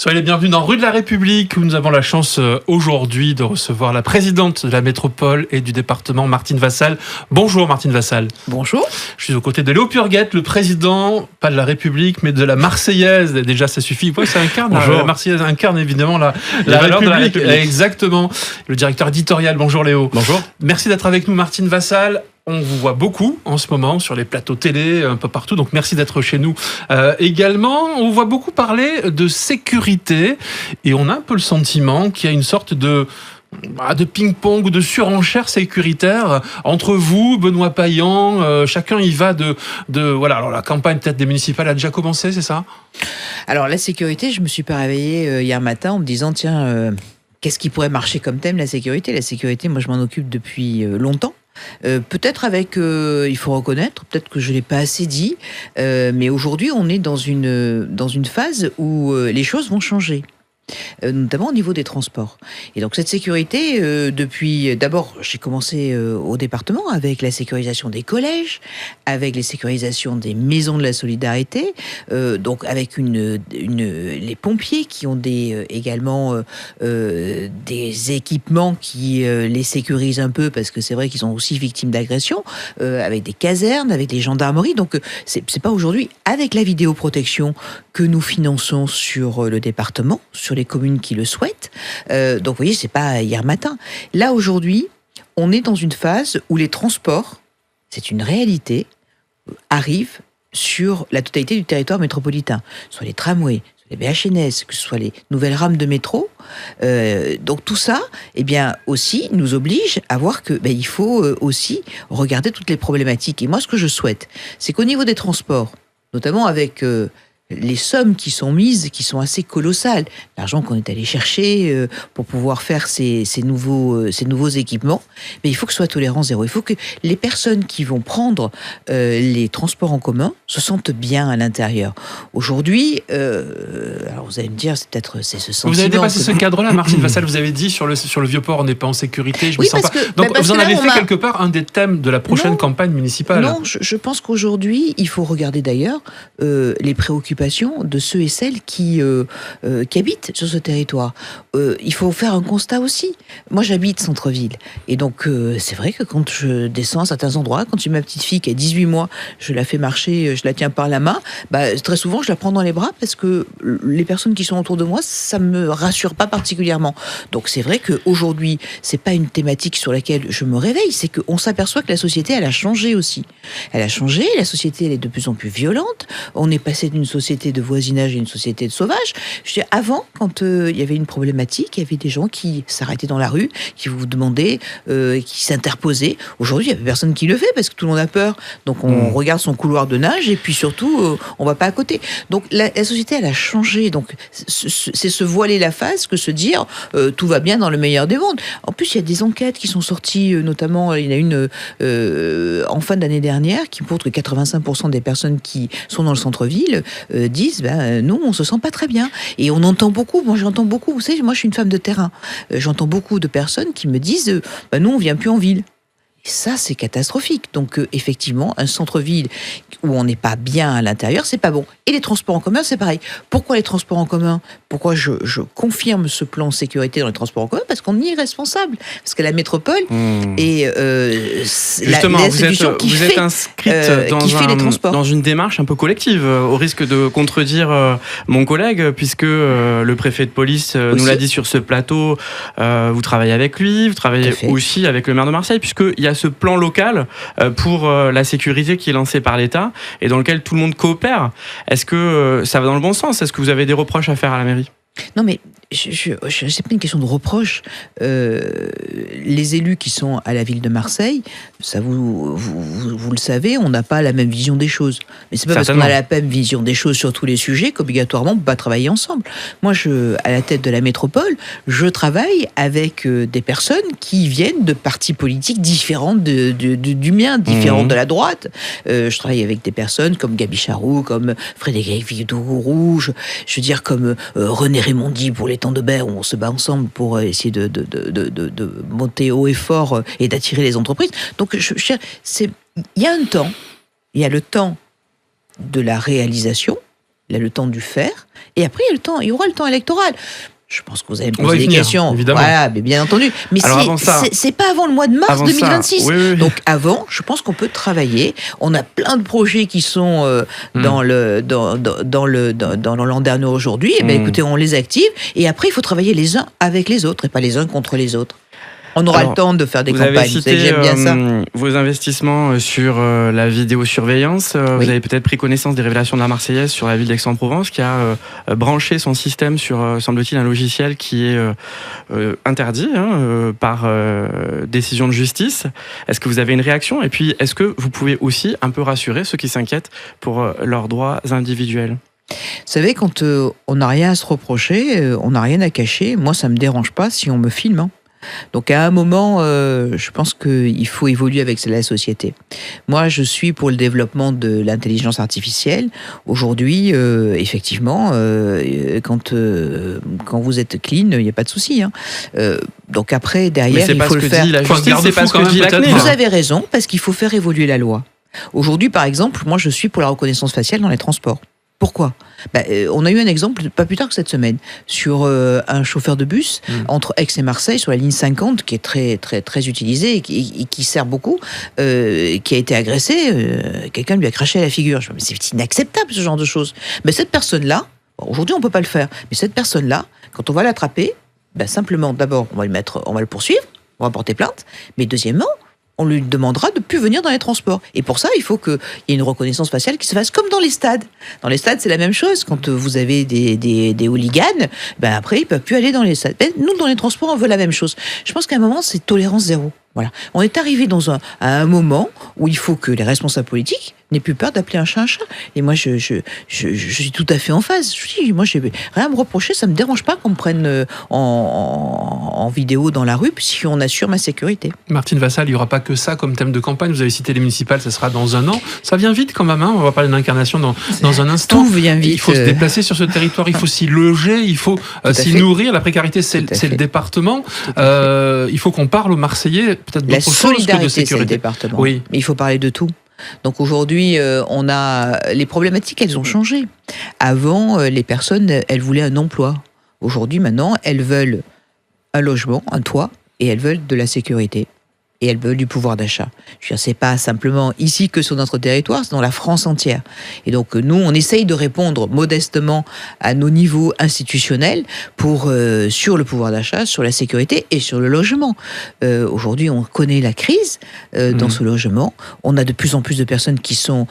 Soyez les bienvenus dans Rue de la République, où nous avons la chance aujourd'hui de recevoir la présidente de la métropole et du département, Martine Vassal. Bonjour Martine Vassal. Bonjour. Je suis aux côtés de Léo Purguette, le président, pas de la République, mais de la Marseillaise. Déjà, ça suffit. Ouais, ça incarne, la Marseillaise incarne évidemment la République. Exactement. Le directeur éditorial. Bonjour Léo. Bonjour. Merci d'être avec nous, Martine Vassal. On vous voit beaucoup en ce moment sur les plateaux télé, un peu partout, donc merci d'être chez nous également. On vous voit beaucoup parler de sécurité et on a un peu le sentiment qu'il y a une sorte de ping-pong ou de surenchère sécuritaire entre vous, Benoît Payan, chacun y va de voilà. Alors la campagne peut-être des municipales a déjà commencé, c'est ça ? Alors la sécurité, je me suis pas réveillée hier matin en me disant tiens, qu'est-ce qui pourrait marcher comme thème la sécurité ? La sécurité, moi je m'en occupe depuis longtemps. Peut-être avec, il faut reconnaître, peut-être que je l'ai pas assez dit, mais aujourd'hui on est dans une phase où les choses vont changer. Notamment au niveau des transports. Et donc cette sécurité, d'abord j'ai commencé au département avec la sécurisation des collèges, avec les sécurisations des maisons de la solidarité, donc avec les pompiers qui ont également des équipements qui les sécurisent un peu parce que c'est vrai qu'ils sont aussi victimes d'agressions, avec des casernes, avec les gendarmeries. Donc c'est pas aujourd'hui avec la vidéoprotection que nous finançons sur le département, sur les communes qui le souhaitent. Donc vous voyez, c'est pas hier matin. Là aujourd'hui, on est dans une phase où les transports, c'est une réalité, arrivent sur la totalité du territoire métropolitain, soit les tramways, soit les BHNS, que ce soit les nouvelles rames de métro. Donc tout ça, eh bien aussi nous oblige à voir que il faut aussi regarder toutes les problématiques. Et moi, ce que je souhaite, c'est qu'au niveau des transports, notamment avec les sommes qui sont mises, qui sont assez colossales, l'argent qu'on est allé chercher pour pouvoir faire ces nouveaux équipements, mais il faut que ce soit tolérant zéro. Il faut que les personnes qui vont prendre les transports en commun se sentent bien à l'intérieur. Aujourd'hui, alors vous allez me dire, c'est ce sentiment. Vous avez dépassé ce cadre-là, Martine Vassal. Vous avez dit sur le Vieux-Port, on n'est pas en sécurité. Je me sens pas. Donc vous en avez fait quelque part un des thèmes de la prochaine campagne municipale. Non, je pense qu'aujourd'hui, il faut regarder d'ailleurs les préoccupations de ceux et celles qui habitent sur ce territoire. Il faut faire un constat aussi. Moi, j'habite centre-ville. Et donc, c'est vrai que quand je descends à certains endroits, quand j'ai ma petite fille qui a 18 mois, je la fais marcher, je la tiens par la main, très souvent, je la prends dans les bras parce que les personnes qui sont autour de moi, ça me rassure pas particulièrement. Donc, c'est vrai qu'aujourd'hui, c'est pas une thématique sur laquelle je me réveille, c'est qu'on s'aperçoit que la société, elle a changé aussi. Elle a changé, la société, elle est de plus en plus violente. On est passé d'une société de voisinage et une société de sauvage. Je dis, avant, quand il y avait une problématique, il y avait des gens qui s'arrêtaient dans la rue, qui vous demandaient, qui s'interposaient. Aujourd'hui, il n'y a personne qui le fait parce que tout le monde a peur. Donc, on regarde son couloir de nage et puis surtout, on ne va pas à côté. Donc, la société, elle a changé. Donc, c'est se voiler la face que se dire tout va bien dans le meilleur des mondes. En plus, il y a des enquêtes qui sont sorties, notamment, il y en a une en fin d'année dernière qui montre que 85% des personnes qui sont dans le centre-ville disent nous on se sent pas très bien, et on entend beaucoup, moi j'entends beaucoup, vous savez, moi je suis une femme de terrain, j'entends beaucoup de personnes qui me disent nous on vient plus en ville. Et ça, c'est catastrophique. Donc, effectivement, un centre-ville où on n'est pas bien à l'intérieur, c'est pas bon. Et les transports en commun, c'est pareil. Pourquoi les transports en commun ? Pourquoi je confirme ce plan sécurité dans les transports en commun ? Parce qu'on y est responsable. Parce que la métropole est l'institution qui fait les transports. Dans une démarche un peu collective, au risque de contredire mon collègue, puisque le préfet de police nous l'a dit sur ce plateau, vous travaillez avec lui, vous travaillez aussi avec le maire de Marseille, puisqu'il y a ce plan local pour la sécurité qui est lancé par l'État et dans lequel tout le monde coopère. Est-ce que ça va dans le bon sens ? Est-ce que vous avez des reproches à faire à la mairie ? Non, mais c'est pas une question de reproche. Les élus qui sont à la ville de Marseille, ça vous le savez, on n'a pas la même vision des choses. Mais c'est pas parce qu'on a la même vision des choses sur tous les sujets qu'obligatoirement on peut pas travailler ensemble. Moi, à la tête de la métropole, je travaille avec des personnes qui viennent de partis politiques différents du mien, différents de la droite. Je travaille avec des personnes comme Gaby Charroux, comme Frédéric Vidou-Roux, je veux dire comme René Raimondi pour les temps de Berre, où on se bat ensemble pour essayer de monter haut et fort et d'attirer les entreprises. Donc, il y a un temps, il y a le temps de la réalisation, Il a le temps du faire. Et après, il y aura le temps électoral. Je pense que vous allez me On va poser y des venir, questions. évidemment. Voilà, mais bien entendu. Mais c'est pas avant le mois de mars 2026. Oui. Donc avant, je pense qu'on peut travailler. On a plein de projets qui sont dans le landerneau aujourd'hui. Et ben écoutez, on les active. Et après, il faut travailler les uns avec les autres et pas les uns contre les autres. On aura le temps de faire des campagnes. Avez cité, j'aime bien ça. Vos investissements sur la vidéosurveillance. Vous avez peut-être pris connaissance des révélations de la Marseillaise sur la ville d'Aix-en-Provence, qui a branché son système sur, semble-t-il, un logiciel qui est interdit par décision de justice. Est-ce que vous avez une réaction? Et puis, est-ce que vous pouvez aussi un peu rassurer ceux qui s'inquiètent pour leurs droits individuels? Vous savez, quand on n'a rien à se reprocher, on n'a rien à cacher, moi, ça ne me dérange pas si on me filme. Donc à un moment, je pense qu'il faut évoluer avec la société. Moi, je suis pour le développement de l'intelligence artificielle. Aujourd'hui, effectivement, quand vous êtes clean, il n'y a pas de souci. Donc après, derrière, il faut le faire. La justice, c'est pas ce que dit la CNIL. Vous avez raison, parce qu'il faut faire évoluer la loi. Aujourd'hui, par exemple, moi, je suis pour la reconnaissance faciale dans les transports. Pourquoi ? On a eu un exemple, pas plus tard que cette semaine, sur un chauffeur de bus entre Aix et Marseille, sur la ligne 50, qui est très, très, très utilisée et qui sert beaucoup, qui a été agressé. Quelqu'un lui a craché à la figure. Je me dis, mais c'est inacceptable, ce genre de choses. Mais cette personne-là, aujourd'hui, on ne peut pas le faire, mais cette personne-là, quand on va l'attraper, simplement, d'abord, on va le poursuivre, on va porter plainte, mais deuxièmement, on lui demandera de ne plus venir dans les transports. Et pour ça, il faut qu'il y ait une reconnaissance faciale qui se fasse comme dans les stades. Dans les stades, c'est la même chose. Quand vous avez des hooligans, après, ils ne peuvent plus aller dans les stades. Nous, dans les transports, on veut la même chose. Je pense qu'à un moment, c'est tolérance zéro. Voilà. On est arrivé à un moment où il faut que les responsables politiques n'aient plus peur d'appeler un chat un chat. Et moi, je suis tout à fait en phase. Moi, j'ai rien à me reprocher. Ça me dérange pas qu'on me prenne en vidéo dans la rue si on assure ma sécurité. Martine Vassal, il n'y aura pas que ça comme thème de campagne. Vous avez cité les municipales, ça sera dans un an. Ça vient vite quand même. On va parler d'incarnation dans un instant. Tout vient vite. Il faut se déplacer sur ce territoire. Il faut s'y loger. Il faut s'y nourrir. La précarité, c'est le département. Il faut qu'on parle aux Marseillais. Peut-être la d'autres choses que de sécurité. C'est le département. Oui. Mais il faut parler de tout. Donc aujourd'hui, on a les problématiques, elles ont changé. Avant, les personnes, elles voulaient un emploi. Aujourd'hui, maintenant, elles veulent un logement, un toit, et elles veulent de la sécurité. Et elles veulent du pouvoir d'achat. Je veux dire, c'est pas simplement ici que sur notre territoire, c'est dans la France entière. Et donc, nous, on essaye de répondre modestement à nos niveaux institutionnels sur le pouvoir d'achat, sur la sécurité et sur le logement. Aujourd'hui, on connaît la crise dans ce logement. On a de plus en plus de personnes qui sont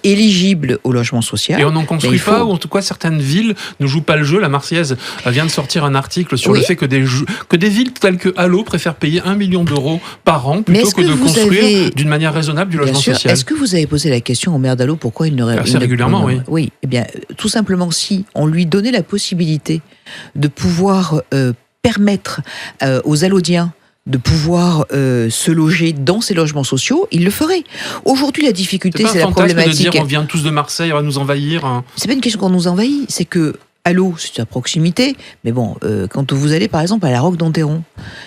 éligibles au logement social. Et on n'en construit pas, ou en tout cas, certaines villes ne jouent pas le jeu. La Marseillaise vient de sortir un article sur le fait que des villes telles que Allo préfèrent payer 1 million d'euros par an plutôt que de construire d'une manière raisonnable du logement social. Est-ce que vous avez posé la question au maire d'Allo pourquoi il ne assez régulièrement, oui. Oui, eh bien, tout simplement si on lui donnait la possibilité de pouvoir permettre aux Allodiens de pouvoir se loger dans ces logements sociaux, il le ferait. Aujourd'hui, la difficulté, c'est la problématique. De dire on vient tous de Marseille, on va nous envahir. C'est pas une question qu'on nous envahit, c'est que Allo, c'est à proximité, mais bon, quand vous allez par exemple à la Roque d'Enterron,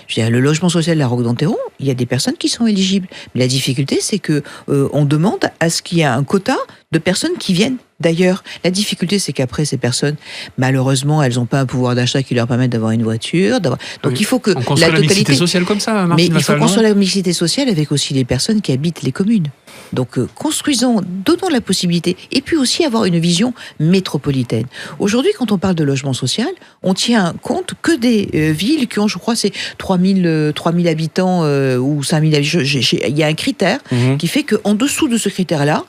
je veux dire, le logement social de la Roque d'Enterron, il y a des personnes qui sont éligibles. Mais la difficulté, c'est que on demande à ce qu'il y ait un quota de personnes qui viennent d'ailleurs. La difficulté, c'est qu'après, ces personnes, malheureusement, elles n'ont pas un pouvoir d'achat qui leur permette d'avoir une voiture. Donc il faut que on construit la mixité sociale comme ça, Martine mais il faut Vassal, construire la mixité sociale avec aussi les personnes qui habitent les communes. Donc donnons la possibilité, et puis aussi avoir une vision métropolitaine. Aujourd'hui, quand on parle de logement social, on tient compte que des villes qui ont, je crois, c'est 3000 habitants ou 5000 habitants. Il y a un critère qui fait qu'en dessous de ce critère-là,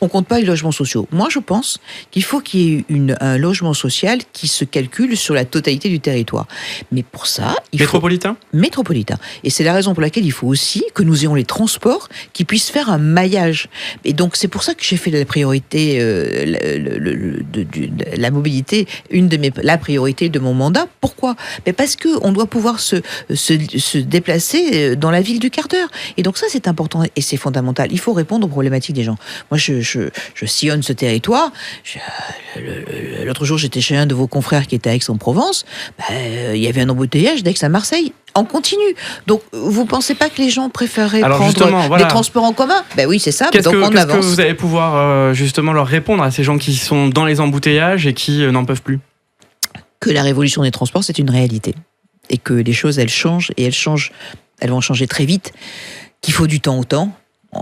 on compte pas les logements sociaux. Moi, je pense qu'il faut qu'il y ait un logement social qui se calcule sur la totalité du territoire. Mais pour ça, métropolitain. Métropolitain. Et c'est la raison pour laquelle il faut aussi que nous ayons les transports qui puissent faire un maillage. Et donc, c'est pour ça que j'ai fait la priorité, la mobilité, la priorité de mon mandat. Pourquoi ? Mais parce que on doit pouvoir se déplacer dans la ville du quart d'heure. Et donc ça, c'est important et c'est fondamental. Il faut répondre aux problématiques des gens. Moi, je je sillonne ce territoire. L'autre jour, j'étais chez un de vos confrères qui était à Aix-en-Provence. Il y avait un embouteillage d'Aix à Marseille. En continu. Donc, vous pensez pas que les gens préféreraient prendre des transports en commun ? Oui, c'est ça. Donc, on avance. Qu'est-ce que vous allez pouvoir justement leur répondre à ces gens qui sont dans les embouteillages et qui n'en peuvent plus ? Que la révolution des transports, c'est une réalité. Et que les choses, elles changent. Et elles vont changer très vite. Qu'il faut du temps au temps.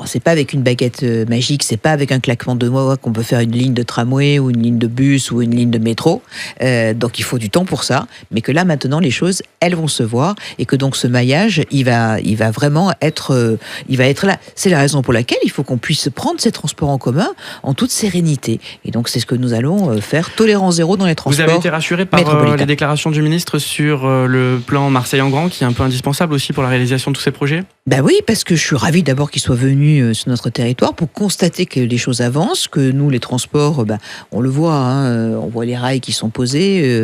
C'est pas avec une baguette magique, c'est pas avec un claquement de doigts qu'on peut faire une ligne de tramway ou une ligne de bus ou une ligne de métro. Donc il faut du temps pour ça, mais que là maintenant les choses elles vont se voir et que donc ce maillage il va vraiment être là. C'est la raison pour laquelle il faut qu'on puisse prendre ces transports en commun en toute sérénité. Et donc c'est ce que nous allons faire, tolérance zéro dans les transports. Vous avez été rassuré par les déclarations du ministre sur le plan Marseille en grand qui est un peu indispensable aussi pour la réalisation de tous ces projets ? Oui, parce que je suis ravie d'abord qu'il soit venu sur notre territoire pour constater que les choses avancent, que nous, les transports, on le voit, on voit les rails qui sont posés,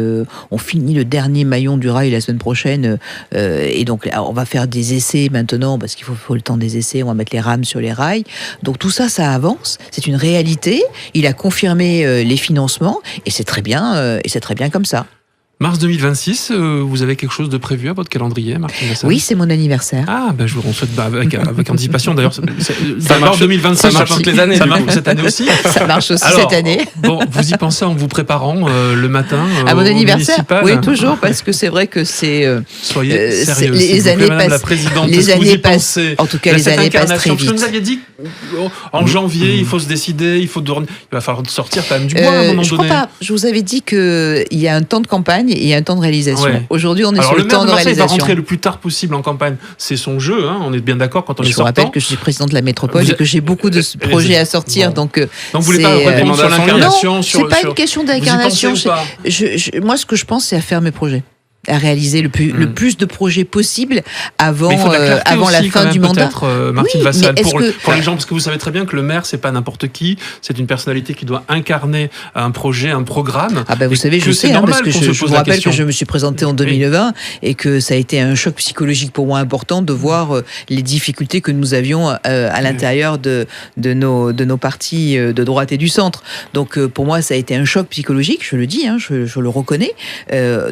on finit le dernier maillon du rail la semaine prochaine, et donc on va faire des essais maintenant, parce qu'il faut le temps des essais, on va mettre les rames sur les rails. Donc tout ça, ça avance, c'est une réalité, il a confirmé les financements, et c'est très bien comme ça. Mars 2026, vous avez quelque chose de prévu à votre calendrier, Martine Vassal ? Oui, c'est mon anniversaire. Je vous le souhaite avec anticipation. D'ailleurs, ça marche 2026, ça marche toutes les années. Ça marche cette année aussi. Ça marche aussi cette année. Bon, vous y pensez en vous préparant le matin à mon anniversaire. Municipal. Oui, toujours, parce que c'est vrai que c'est. Soyez sérieux. Les années passent. La présidente, les années passent. En tout cas, les années passent très vite. Parce que vous nous aviez dit en janvier, il faut se décider, il va falloir sortir quand même du bois à un moment donné. Je crois pas. Je vous avais dit qu'il y a un temps de campagne et il y a un temps de réalisation. Ouais. Aujourd'hui, on est sur le temps de réalisation. Le maire de Marseille va rentrer le plus tard possible en campagne. C'est son jeu, on est bien d'accord quand on est sortant. Je vous rappelle que je suis présidente de la métropole et que j'ai beaucoup de projets à sortir. Bon. Donc vous voulez pas répondre sur l'incarnation ? Non, c'est pas une question d'incarnation. Moi, ce que je pense, c'est à faire mes projets, à réaliser le plus de projets possible avant la fin du mandat. Martine Vassal, pour les gens, parce que vous savez très bien que le maire, c'est pas n'importe qui, c'est une personnalité qui doit incarner un projet, un programme. Vous savez, je sais, parce que je vous rappelle que je me suis présentée en 2020 et que ça a été un choc psychologique pour moi important de voir les difficultés que nous avions à l'intérieur de nos partis de droite et du centre. Donc pour moi, ça a été un choc psychologique, je le dis, je le reconnais.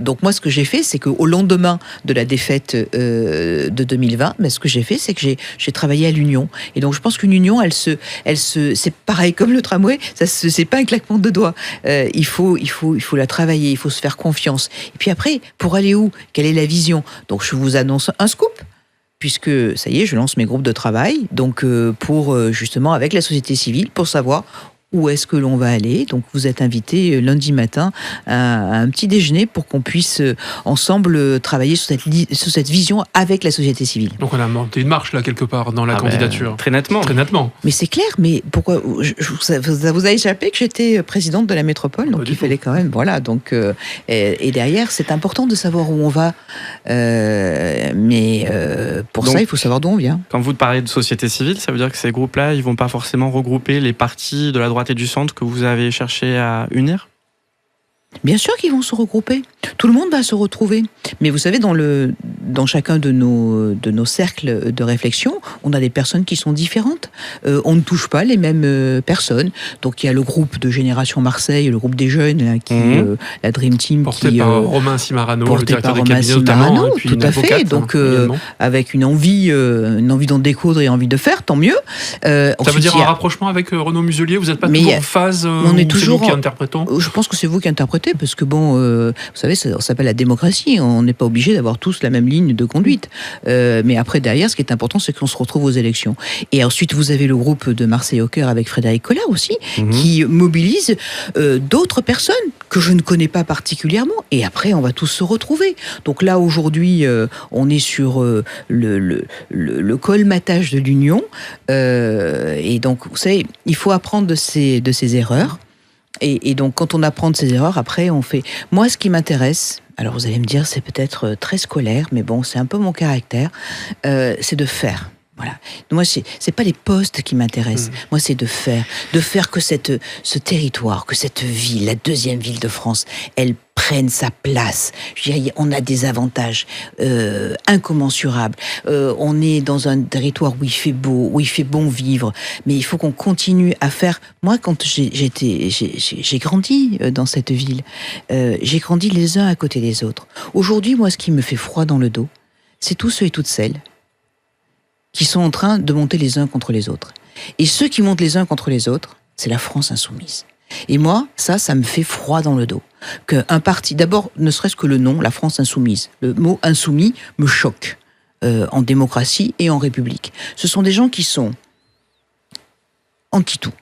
Donc moi, ce que j'ai fait, c'est qu'au lendemain de la défaite de 2020, ce que j'ai fait, c'est que j'ai travaillé à l'union. Et donc, je pense qu'une union, c'est pareil comme le tramway, c'est pas un claquement de doigts. Il faut la travailler, il faut se faire confiance. Et puis après, pour aller où ? Quelle est la vision ? Donc, je vous annonce un scoop. Puisque, ça y est, je lance mes groupes de travail, donc pour justement, avec la société civile, pour savoir où est-ce que l'on va aller. Donc vous êtes invités lundi matin à un petit déjeuner pour qu'on puisse ensemble travailler sur cette vision avec la société civile. Donc on a monté une marche là quelque part dans la candidature. Très nettement. Mais c'est clair, mais pourquoi ça vous a échappé que j'étais présidente de la métropole, donc il fallait quand même, voilà. Donc et derrière, c'est important de savoir où on va, mais pour ça, il faut savoir d'où on vient. Quand vous parlez de société civile, ça veut dire que ces groupes-là, ils vont pas forcément regrouper les partis de la droite et du centre que vous avez cherché à unir ? Bien sûr qu'ils vont se regrouper. Tout le monde va se retrouver. Mais vous savez, dans chacun de nos cercles de réflexion, on a des personnes qui sont différentes. On ne touche pas les mêmes personnes. Donc il y a le groupe de Génération Marseille, le groupe des jeunes, la Dream Team, porté par Romain Simarano, le directeur de cabinet notamment, et puis tout à fait. Donc avec une envie d'en découdre et envie de faire, tant mieux. Ça veut dire un rapprochement avec Renaud Muselier. Vous n'êtes pas toujours en phase. On est toujours. C'est nous qui interprétons. Je pense que c'est vous qui interprétez. Parce que vous savez, ça s'appelle la démocratie. On n'est pas obligé d'avoir tous la même ligne de conduite. Mais après, derrière, ce qui est important, c'est qu'on se retrouve aux élections. Et ensuite, vous avez le groupe de Marseille au cœur avec Frédéric Collard aussi, qui mobilise d'autres personnes que je ne connais pas particulièrement. Et après, on va tous se retrouver. Donc là, aujourd'hui, on est sur le colmatage de l'union. Et donc, vous savez, il faut apprendre de ses erreurs. Et donc, quand on apprend de ses erreurs, après, on fait... Moi, ce qui m'intéresse, alors vous allez me dire, c'est peut-être très scolaire, mais bon, c'est un peu mon caractère, c'est de faire. Voilà. Moi, c'est pas les postes qui m'intéressent. Moi, c'est de faire que ce territoire, que cette ville, la deuxième ville de France, elle prenne sa place. Je dirais, on a des avantages incommensurables. On est dans un territoire où il fait beau, où il fait bon vivre, mais il faut qu'on continue à faire. Moi, quand j'ai grandi dans cette ville, j'ai grandi les uns à côté des autres. Aujourd'hui, moi, ce qui me fait froid dans le dos, c'est tous ceux et toutes celles qui sont en train de monter les uns contre les autres. Et ceux qui montent les uns contre les autres, c'est la France insoumise. Et moi, ça me fait froid dans le dos. Qu'un parti, d'abord, ne serait-ce que le nom, la France insoumise. Le mot insoumis me choque en démocratie et en république. Ce sont des gens qui sont anti-tout.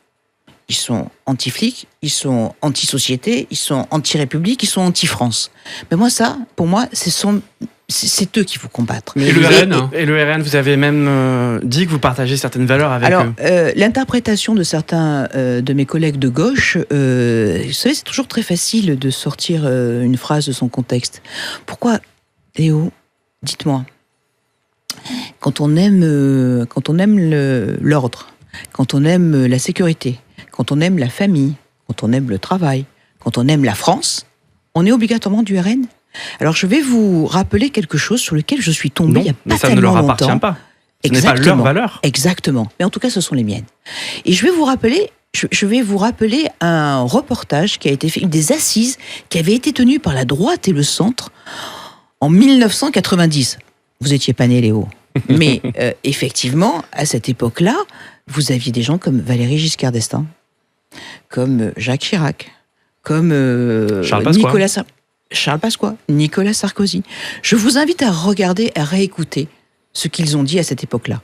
Ils sont anti-flics, ils sont anti-société, ils sont anti-république, ils sont anti-France. Mais moi, ça, pour moi, c'est eux qu'il faut combattre. Et le RN, et le RN, vous avez même dit que vous partagez certaines valeurs avec eux. Alors, l'interprétation de certains de mes collègues de gauche, vous savez, c'est toujours très facile de sortir une phrase de son contexte. Pourquoi, Léo, dites-moi, quand on aime l'ordre, quand on aime la sécurité, quand on aime la famille, quand on aime le travail, quand on aime la France, on est obligatoirement du RN ? Alors, je vais vous rappeler quelque chose sur lequel je suis tombée il n'y a pas tellement longtemps. Mais ça ne leur appartient pas. Ce n'est pas leur valeur. Exactement. Mais en tout cas, ce sont les miennes. Et je vais vous rappeler un reportage qui a été fait, des assises qui avaient été tenues par la droite et le centre en 1990. Vous étiez pas né, Léo. Mais effectivement, à cette époque-là, vous aviez des gens comme Valéry Giscard d'Estaing, comme Jacques Chirac, comme Charles Pasqua, Nicolas Sarkozy. Je vous invite à regarder, à réécouter ce qu'ils ont dit à cette époque-là.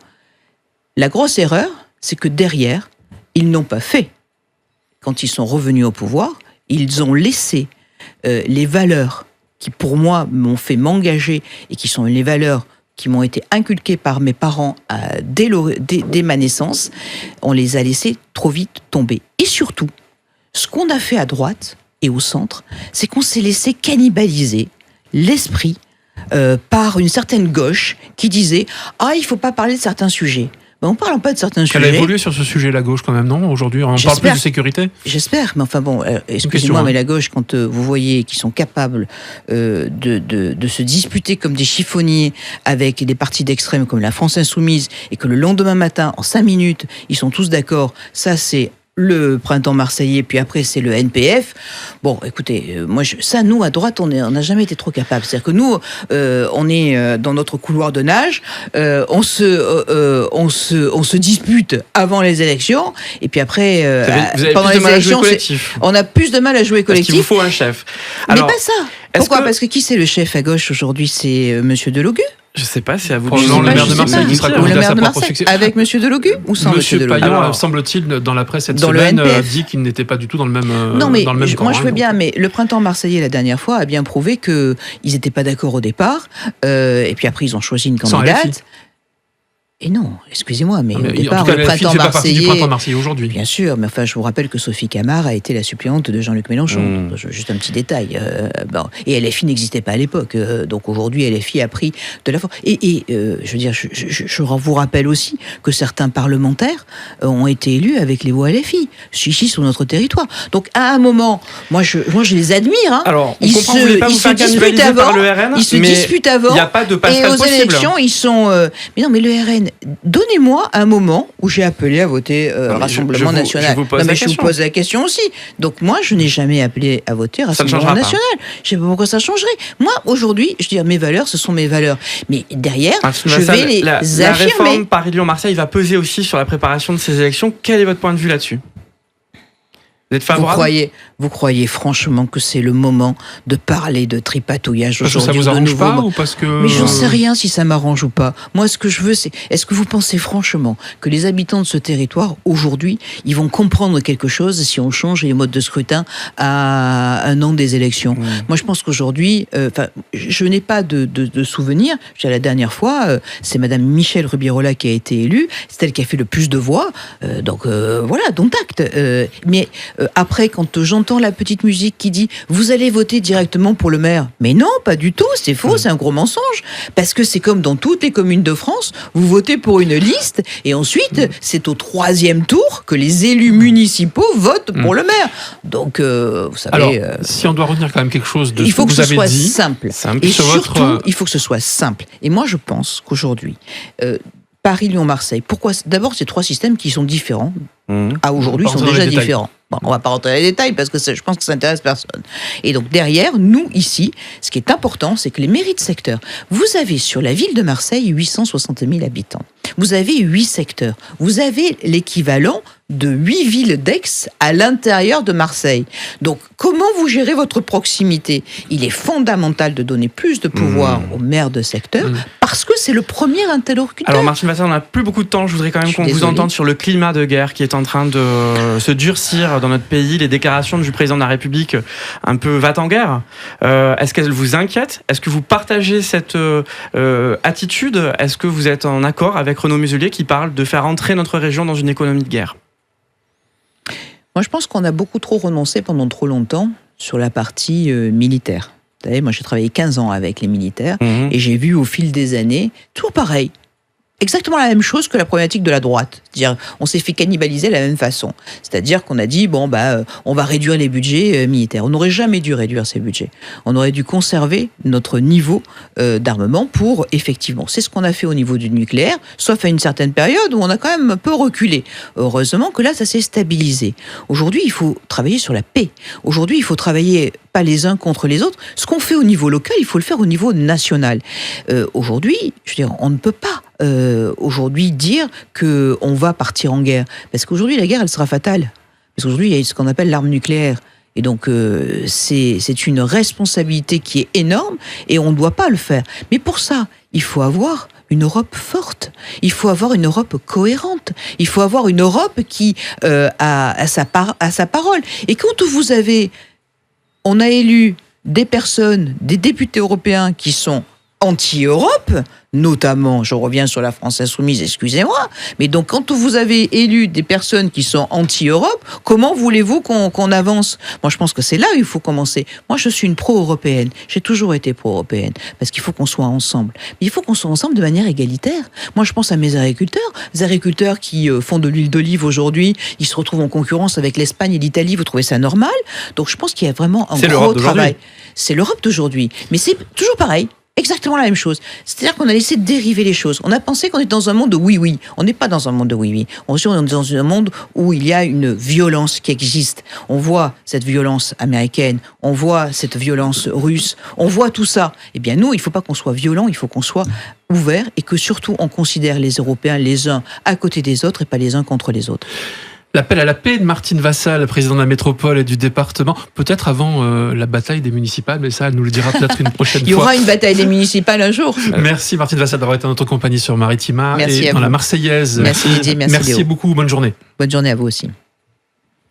La grosse erreur, c'est que derrière, ils n'ont pas fait. Quand ils sont revenus au pouvoir, ils ont laissé les valeurs qui, pour moi, m'ont fait m'engager et qui sont les valeurs qui m'ont été inculquées par mes parents dès ma naissance, on les a laissés trop vite tomber. Et surtout, ce qu'on a fait à droite et au centre, c'est qu'on s'est laissé cannibaliser l'esprit par une certaine gauche qui disait « Ah, il ne faut pas parler de certains sujets ». Ben, on ne parle pas de certains sujets. Elle a évolué sur ce sujet, la gauche, quand même, non ? Aujourd'hui, on parle plus de sécurité ? J'espère, mais enfin bon, excusez-moi, mais la gauche, quand vous voyez qu'ils sont capables de se disputer comme des chiffonniers avec des partis d'extrême comme la France Insoumise, et que le lendemain matin, en 5 minutes, ils sont tous d'accord, ça c'est le printemps marseillais, puis après c'est le NPF. Bon, écoutez, nous à droite, on n'a jamais été trop capables. C'est-à-dire que nous, on est dans notre couloir de nage, on se dispute avant les élections, et puis après, vous avez pendant plus de les mal élections, à jouer collectif. On a plus de mal à jouer collectif. Parce qu'il vous faut un chef. Alors, mais pas ça. Pourquoi ? Parce que qui c'est le chef à gauche aujourd'hui ? C'est Monsieur Delogu. Je sais pas, c'est à vous de le maire de Marseille qui sera candidat à sa propre succès. Avec Monsieur Delogu ou sans Monsieur Delogu ? Payan, semble-t-il, dans la presse cette semaine, dit qu'il n'était pas du tout dans le même Non, mais camp, moi je veux bien, mais le printemps marseillais la dernière fois a bien prouvé qu'ils n'étaient pas d'accord au départ, et puis après ils ont choisi une candidate. Et non, excusez-moi, mais au départ, le printemps marseillais aujourd'hui. Bien sûr, mais enfin, je vous rappelle que Sophie Camard a été la suppléante de Jean-Luc Mélenchon. Juste un petit détail. Et LFI n'existait pas à l'époque. Donc aujourd'hui, LFI a pris de la force. Et je veux dire, je vous rappelle aussi que certains parlementaires ont été élus avec les voix LFI, ici sur notre territoire. Donc à un moment, moi je les admire. Hein. Alors, ils se disputent avant. Par le RN, ils se disputent avant. Il n'y a pas de passerelle possible. Et aux élections, ils sont. Mais non, mais le RN. Donnez-moi un moment où j'ai appelé à voter Rassemblement National. Je vous pose la question aussi. Donc moi, je n'ai jamais appelé à voter Rassemblement National. Je ne sais pas pourquoi ça changerait. Moi, aujourd'hui, je dis mes valeurs, ce sont mes valeurs. Mais derrière, je vais les affirmer. La réforme Paris-Lyon-Marseille va peser aussi sur la préparation de ces élections. Quel est votre point de vue là-dessus ? Vous êtes favorable ? Vous croyez franchement que c'est le moment de parler de tripatouillage aujourd'hui ? Parce que ça vous arrange pas ou parce que... Mais j'en sais rien si ça m'arrange ou pas. Moi, ce que je veux, c'est... Est-ce que vous pensez franchement que les habitants de ce territoire, aujourd'hui, ils vont comprendre quelque chose si on change les modes de scrutin à un an des élections ? Moi, je pense qu'aujourd'hui... je n'ai pas de souvenir. La dernière fois, c'est Madame Michèle Rubirola qui a été élue. C'est elle qui a fait le plus de voix. Donc, voilà, dont acte. Mais... Après, quand j'entends la petite musique qui dit « Vous allez voter directement pour le maire », mais non, pas du tout, c'est faux, c'est un gros mensonge. Parce que c'est comme dans toutes les communes de France, vous votez pour une liste et ensuite, c'est au 3e tour que les élus municipaux votent pour le maire. Donc, vous savez... Alors, si on doit retenir quand même quelque chose de il ce faut que vous avez dit... Il faut que ce soit simple. Et surtout, il faut que ce soit simple. Et moi, je pense qu'aujourd'hui... Paris, Lyon, Marseille. Pourquoi ? D'abord, ces 3 systèmes qui sont différents. À aujourd'hui, sont déjà différents. Bon, on va pas rentrer dans les détails parce que je pense que ça n'intéresse personne. Et donc derrière, nous ici, ce qui est important, c'est que les mairies de secteur. Vous avez sur la ville de Marseille 860 000 habitants. Vous avez 8 secteurs. Vous avez l'équivalent de 8 villes d'Aix à l'intérieur de Marseille. Donc, comment vous gérez votre proximité ? Il est fondamental de donner plus de pouvoir aux maires de secteur parce que c'est le premier interlocuteur. Alors, Martine Vassal, on n'a plus beaucoup de temps. Je voudrais quand même qu'on vous entende sur le climat de guerre qui est en train de se durcir dans notre pays. Les déclarations du président de la République un peu va-t-en-guerre. Est-ce qu'elles vous inquiètent ? Est-ce que vous partagez cette attitude ? Est-ce que vous êtes en accord avec Renaud Muselier qui parle de faire entrer notre région dans une économie de guerre ? Moi, je pense qu'on a beaucoup trop renoncé pendant trop longtemps sur la partie militaire. Vous savez, moi, j'ai travaillé 15 ans avec les militaires et j'ai vu au fil des années, toujours pareil, exactement la même chose que la problématique de la droite. C'est-à-dire, on s'est fait cannibaliser de la même façon. C'est-à-dire qu'on a dit, on va réduire les budgets militaires. On n'aurait jamais dû réduire ces budgets. On aurait dû conserver notre niveau d'armement pour, effectivement, c'est ce qu'on a fait au niveau du nucléaire, sauf à une certaine période où on a quand même un peu reculé. Heureusement que là, ça s'est stabilisé. Aujourd'hui, il faut travailler sur la paix. Aujourd'hui, il faut travailler pas les uns contre les autres. Ce qu'on fait au niveau local, il faut le faire au niveau national. Aujourd'hui, je veux dire, on ne peut pas aujourd'hui dire qu'on va partir en guerre. Parce qu'aujourd'hui, la guerre, elle sera fatale. Parce qu'aujourd'hui, il y a ce qu'on appelle l'arme nucléaire. Et donc, c'est une responsabilité qui est énorme et on ne doit pas le faire. Mais pour ça, il faut avoir une Europe forte. Il faut avoir une Europe cohérente. Il faut avoir une Europe qui a sa parole. Et quand on a élu des personnes, des députés européens qui sont anti-Europe, notamment, je reviens sur la France insoumise, excusez-moi, mais donc quand vous avez élu des personnes qui sont anti-Europe, comment voulez-vous qu'on avance ? Moi, je pense que c'est là où il faut commencer. Moi, je suis une pro-européenne. J'ai toujours été pro-européenne, parce qu'il faut qu'on soit ensemble. Mais il faut qu'on soit ensemble de manière égalitaire. Moi, je pense à mes agriculteurs qui font de l'huile d'olive aujourd'hui, ils se retrouvent en concurrence avec l'Espagne et l'Italie, vous trouvez ça normal ? Donc, je pense qu'il y a vraiment un gros travail. C'est l'Europe d'aujourd'hui. Mais c'est toujours pareil. Exactement la même chose. C'est-à-dire qu'on a laissé dériver les choses. On a pensé qu'on était dans un monde de oui-oui. On n'est pas dans un monde de oui-oui. On est dans un monde où il y a une violence qui existe. On voit cette violence américaine, on voit cette violence russe, on voit tout ça. Eh bien nous, il ne faut pas qu'on soit violent, il faut qu'on soit ouvert et que surtout on considère les Européens les uns à côté des autres et pas les uns contre les autres. L'appel à la paix de Martine Vassal, président de la métropole et du département, peut-être avant la bataille des municipales, mais ça, elle nous le dira peut-être une prochaine fois. Il y aura une bataille des municipales un jour. Merci Martine Vassal d'avoir été en notre compagnie sur Maritima merci et dans la Marseillaise. Merci Didier, merci Léo. Merci beaucoup, bonne journée. Bonne journée à vous aussi.